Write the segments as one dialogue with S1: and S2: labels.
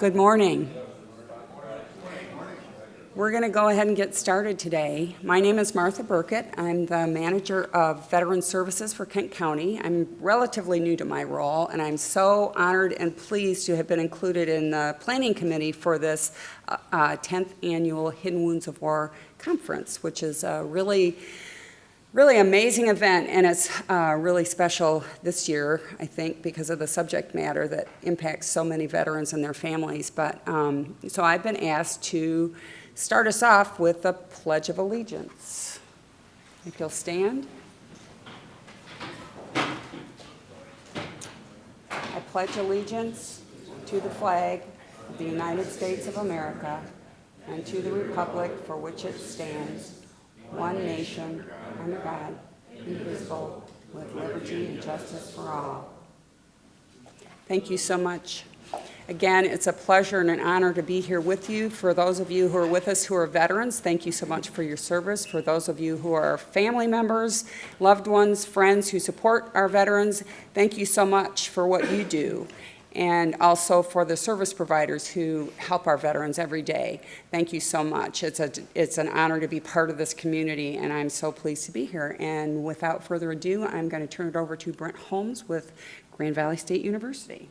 S1: Good morning. We're going to go ahead and get started today. My name is Martha Burkett. I'm the manager of Veteran Services for Kent County. I'm relatively new to my role, and I'm so honored and pleased to have been included in the planning committee for this 10th annual Hidden Wounds of War conference, which is a really amazing event, and it's really special this year, I think, because of the subject matter that impacts so many veterans and their families. But so I've been asked to start us off with the Pledge of Allegiance. If you'll stand. I pledge allegiance to the flag of the United States of America and to the republic for which it stands, one nation, under God, indivisible, with liberty and justice for all. Thank you so much. Again, it's a pleasure and an honor to be here with you. For those of you who are with us who are veterans, thank you so much for your service. For those of you who are family members, loved ones, friends who support our veterans, thank you so much for what you do. And also for the service providers who help our veterans every day. Thank you so much. It's an honor to be part of this community, and I'm so pleased to be here. And without further ado, I'm going to turn it over to Brent Holmes with Grand Valley State University.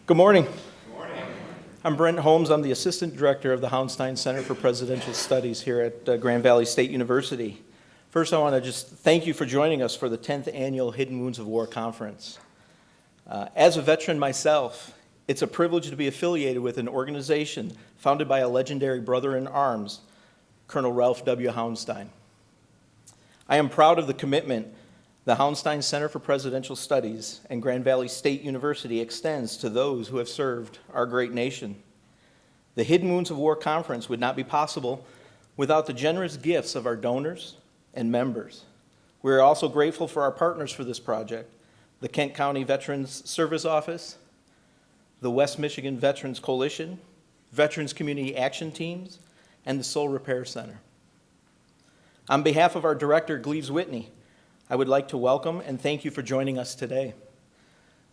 S2: Good morning. Good morning. I'm Brent Holmes. I'm the Assistant Director of the Houndstein Center for Presidential Studies here at Grand Valley State University. First, I want to just thank you for joining us for the 10th Annual Hidden Wounds of War Conference. As a veteran myself, it's a privilege to be affiliated with an organization founded by a legendary brother-in-arms, Colonel Ralph W. Houndstein. I am proud of the commitment the Houndstein Center for Presidential Studies and Grand Valley State University extends to those who have served our great nation. The Hidden Wounds of War Conference would not be possible without the generous gifts of our donors and members. We are also grateful for our partners for this project, the Kent County Veterans Service Office, the West Michigan Veterans Coalition, Veterans Community Action Teams, and the Soul Repair Center. On behalf of our director, Gleaves Whitney, I would like to welcome and thank you for joining us today.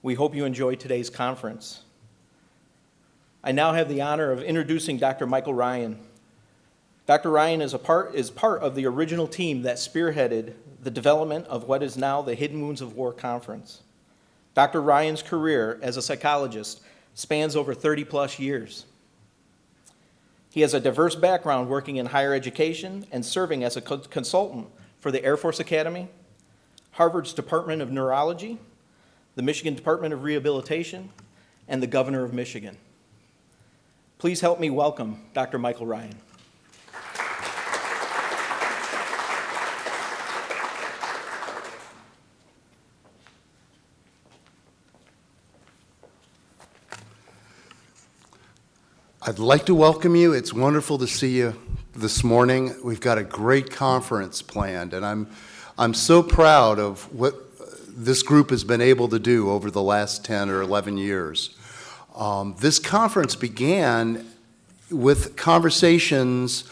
S2: We hope you enjoy today's conference. I now have the honor of introducing Dr. Michael Ryan. Dr. Ryan is part of the original team that spearheaded the development of what is now the Hidden Wounds of War Conference. Dr. Ryan's career as a psychologist spans over 30-plus years. He has a diverse background working in higher education and serving as a consultant for the Air Force Academy, Harvard's Department of Neurology, the Michigan Department of Rehabilitation, and the Governor of Michigan. Please help me welcome Dr. Michael Ryan.
S3: I'd like to welcome you. It's wonderful to see you this morning. We've got a great conference planned, and I'm so proud of what this group has been able to do over the last 10 or 11 years. This conference began with conversations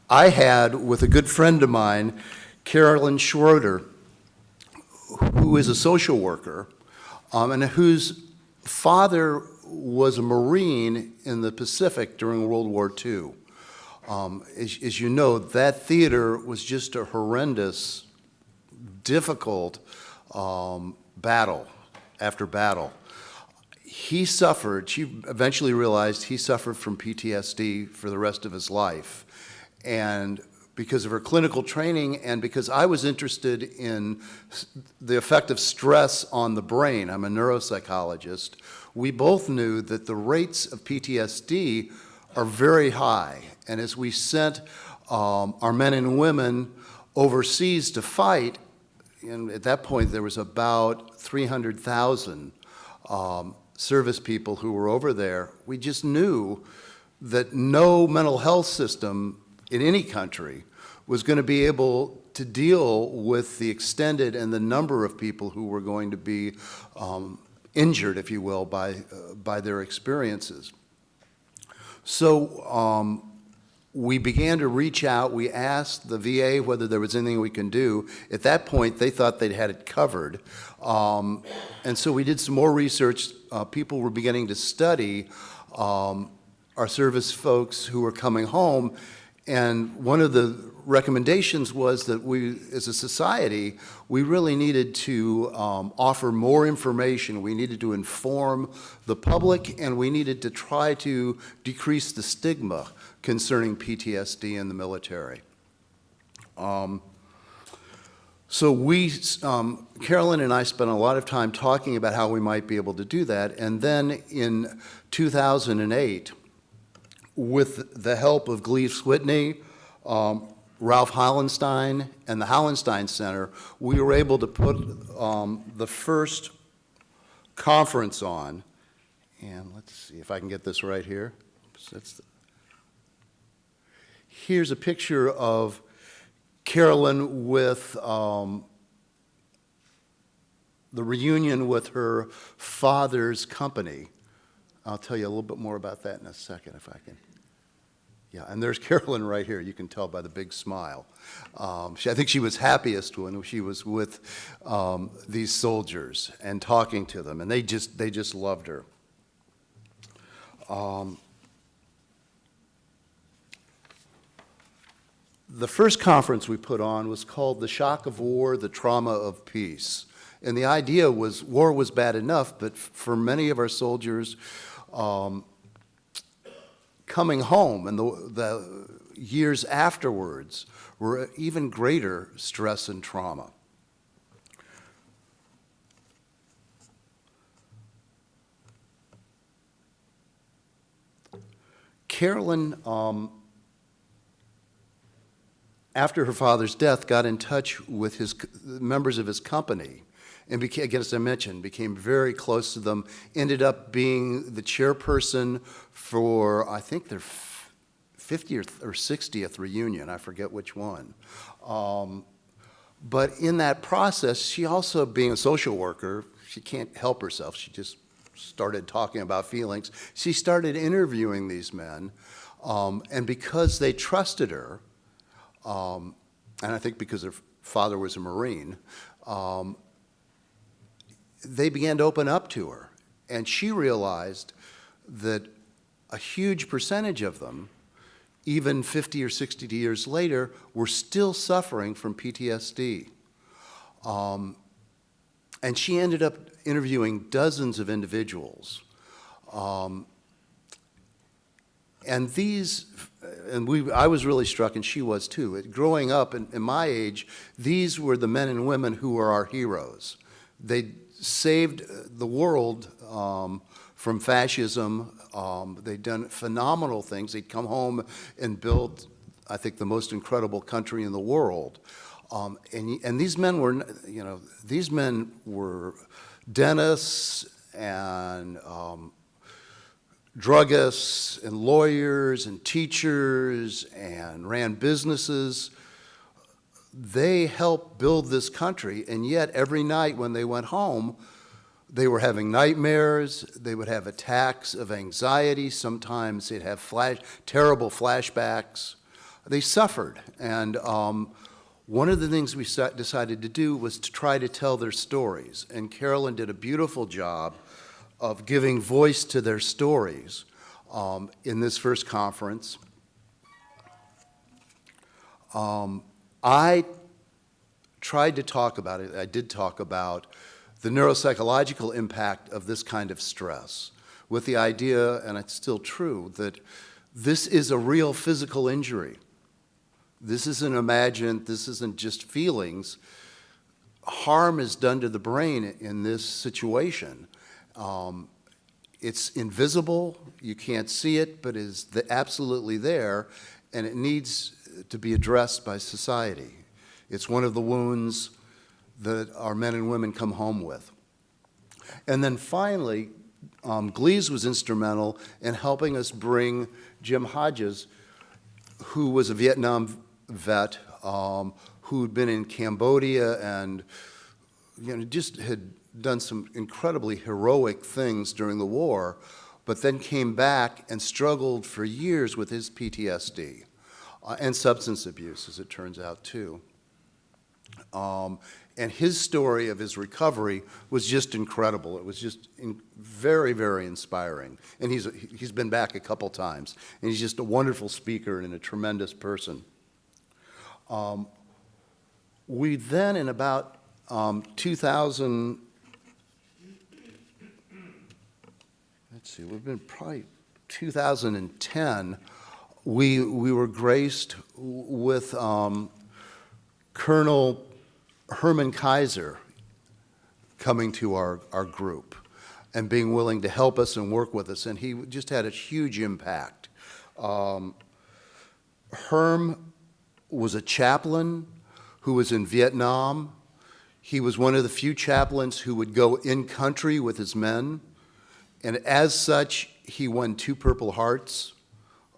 S3: I had with a good friend of mine, Carolyn Schroeder, who is a social worker, and whose father was a Marine in the Pacific during World War II. As you know, that theater was just a horrendous, difficult battle after battle. She eventually realized he suffered from PTSD for the rest of his life. And because of her clinical training and because I was interested in the effect of stress on the brain, I'm a neuropsychologist, we both knew that the rates of PTSD are very high. And as we sent our men and women overseas to fight, and at that point there was about 300,000 service people who were over there, we just knew that no mental health system in any country was going to be able to deal with the extended and the number of people who were going to be injured, if you will, by their experiences. So we began to reach out. We asked the VA whether there was anything we can do. At that point, they thought they'd had it covered. And so we did some more research. People were beginning to study our service folks who were coming home. And one of the recommendations was that we, as a society, we really needed to offer more information. We needed to inform the public, and we needed to try to decrease the stigma concerning PTSD in the military. So we, Carolyn and I spent a lot of time talking about how we might be able to do that, and then in 2008, with the help of Gleaves Whitney, Ralph Hollenstein, and the Hollenstein Center, we were able to put the first conference on, and let's see if I can get this right here. Here's a picture of Carolyn with the reunion with her father's company. I'll tell you a little bit more about that in a second if I can. Yeah, and there's Carolyn right here. You can tell by the big smile. I think she was happiest when she was with these soldiers and talking to them, and they just loved her. The first conference we put on was called The Shock of War, the Trauma of Peace. And the idea was war was bad enough, but for many of our soldiers, coming home and the years afterwards were even greater stress and trauma. Carolyn, after her father's death, got in touch with members of his company and became, again, as I mentioned, became very close to them, ended up being the chairperson for, I think, their 50th or 60th reunion. I forget which one. But in that process, she also, being a social worker, she can't help herself. She just started talking about feelings. She started interviewing these men, and because they trusted her, and I think because her father was a Marine, they began to open up to her. And she realized that a huge percentage of them, even 50 or 60 years later, were still suffering from PTSD. And she ended up interviewing dozens of individuals. And these, I was really struck, and she was too. Growing up in my age, these were the men and women who were our heroes. They saved the world from fascism. They'd done phenomenal things. They'd come home and built, I think, the most incredible country in the world. And these men were, these men were dentists and druggists and lawyers and teachers and ran businesses. They helped build this country, and yet every night when they went home, they were having nightmares. They would have attacks of anxiety. Sometimes they'd have terrible flashbacks. They suffered, and one of the things we decided to do was to try to tell their stories, and Carolyn did a beautiful job of giving voice to their stories in this first conference. I tried to talk about it. I did talk about the neuropsychological impact of this kind of stress, with the idea, and it's still true, that this is a real physical injury. This isn't imagined, this isn't just feelings. Harm is done to the brain in this situation. It's invisible, you can't see it, but is absolutely there, and it needs to be addressed by society. It's one of the wounds that our men and women come home with. And then finally, Gleaves was instrumental in helping us bring Jim Hodges, who was a Vietnam vet, who'd been in Cambodia and just had done some incredibly heroic things during the war, but then came back and struggled for years with his PTSD. and substance abuse, as it turns out, too. And his story of his recovery was just incredible. It was just very, very inspiring. And he's been back a couple times. And he's just a wonderful speaker and a tremendous person. We then, in about 2000, let's see, we've been probably 2010, we were graced with Colonel Herman Kaiser coming to our group and being willing to help us and work with us, and he just had a huge impact. Herm was a chaplain who was in Vietnam. He was one of the few chaplains who would go in country with his men, and as such, he won 2 Purple Hearts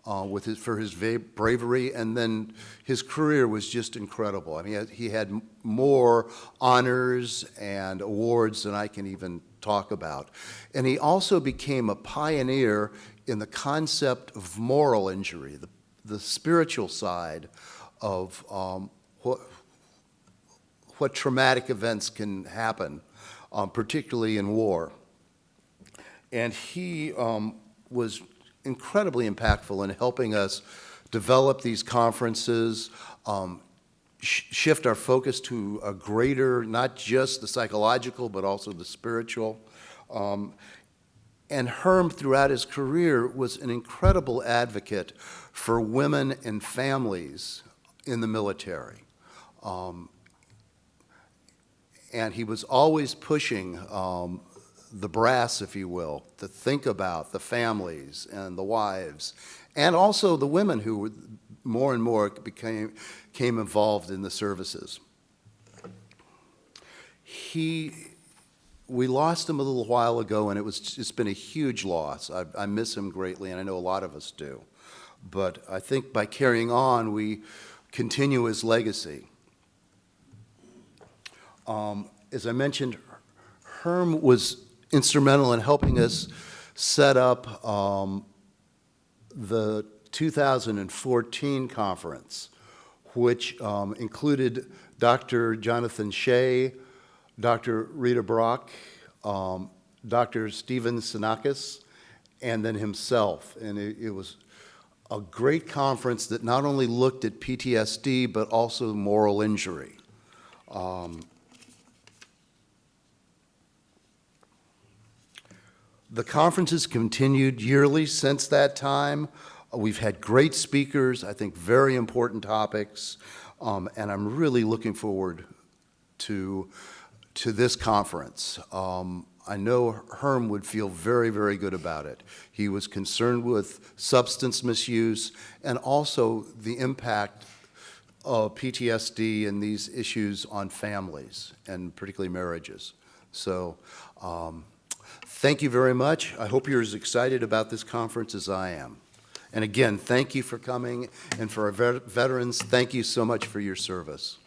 S3: for his bravery, and then his career was just incredible. I mean, he had more honors and awards than I can even talk about. And he also became a pioneer in the concept of moral injury, the spiritual side of what traumatic events can happen, particularly in war. And he was incredibly impactful in helping us develop these conferences, shift our focus to a greater, not just the psychological, but also the spiritual. And Herm, throughout his career, was an incredible advocate for women and families in the military. And he was always pushing the brass, if you will, to think about the families and the wives, and also the women who more and more became involved in the services. We lost him a little while ago, and it's been a huge loss. I miss him greatly, and I know a lot of us do. But I think by carrying on, we continue his legacy. As I mentioned, Herm was instrumental in helping us set up the 2014 conference, which included Dr. Jonathan Shea, Dr. Rita Brock, Dr. Stephen Sinakis, and then himself. And it was a great conference that not only looked at PTSD, but also moral injury. The conferences continued yearly since that time. We've had great speakers, I think very important topics, and I'm really looking forward to this conference. I know Herm would feel very, very good about it. He was concerned with substance misuse and also the impact of PTSD and these issues on families, and particularly marriages. So, thank you very much. I hope you're as excited about this conference as I am. And again, thank you for coming, and for our veterans, thank you so much for your service.